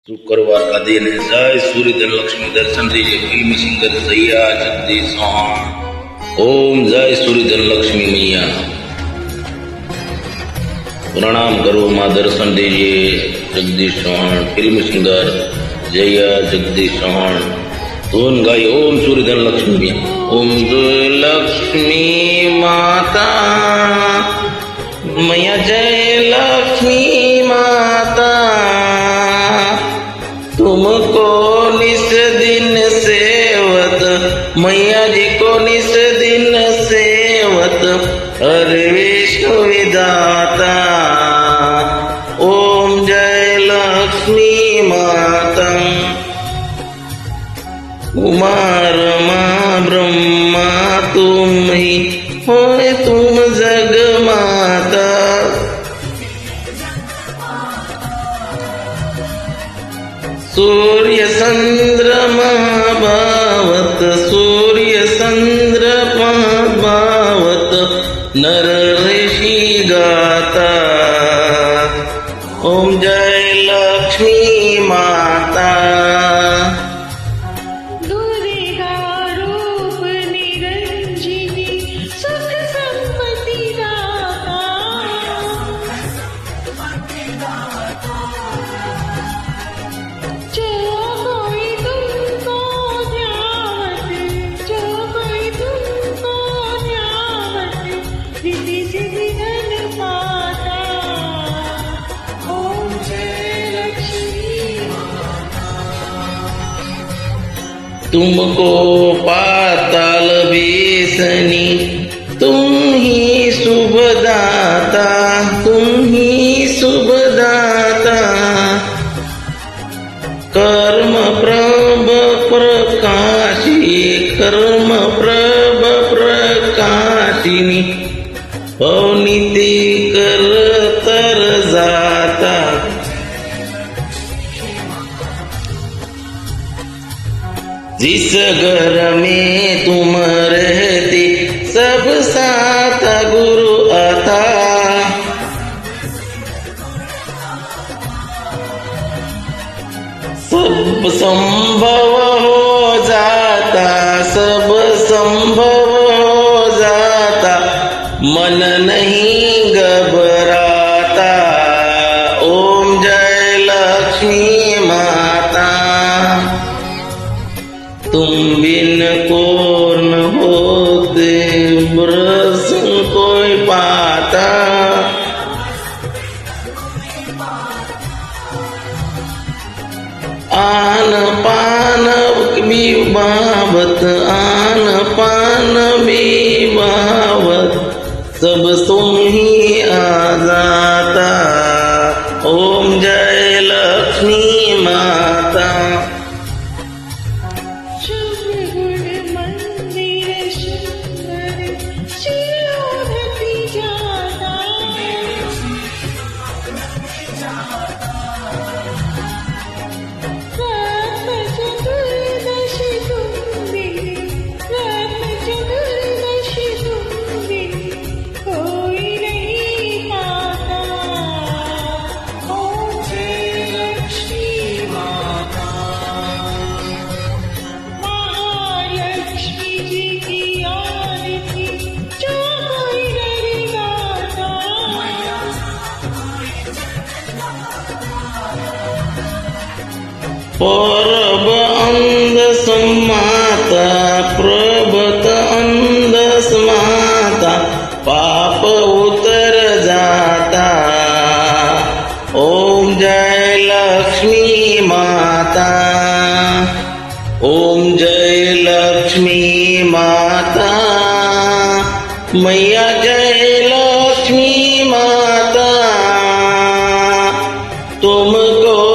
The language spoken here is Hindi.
शुक्रवार का दिन है। जय सूर्य धन लक्ष्मी दर्शन दीजिए। फिल्मी सिंगर सैया जगदीश चौहान। ओम जय सूर्य धन लक्ष्मी मैया। प्रणाम करो माँ, दर्शन दीजिए। जगदीश चौहान फिल्मी सिंगर जया जगदीश चौहान। धुन गाई ओम सूर्य धन लक्ष्मी मैया। ओम जय लक्ष्मी माता मैया, जय लक्ष्मी माता, तुमको निस दिन सेवत, मैया जी को निस दिन सेवत, हरे विष्णु विधाता। ओम जय लक्ष्मी माता। कुमार माँ ब्रह्मा तुम ही होए, तुम जग माता। सूर्य चंद्रमा भावत, सूर्य चंद्रमा भावत, नर ऋषि गाता। ओम जय लक्ष्मी माता। तुमको पाताल बेसनी, तुम ही शुभदाता, तुम ही शुभदाता। कर्म प्रभ प्रकाशी, कर्म प्रभ प्रकाशिनी, पवनीति कर तर जाता। जिस घर में तुम रहते, सब साथ गुरु आता। सब संभव हो जाता, सब संभव हो जाता, मन नहीं घबराता। ओम जय लक्ष्मी माता। तुम बिन कौन होते, ब्रस कोई पाता। आन पान भी बावत, आन पान भी बावत, सब तुम ही आ जाता। ओम जय लक्ष्मी माता। परब अंध समाता, प्रभत अंध समाता, पाप उतर जाता। ओम जय लक्ष्मी माता। ओम जय लक्ष्मी माता मैया, जय लक्ष्मी माता। तुमको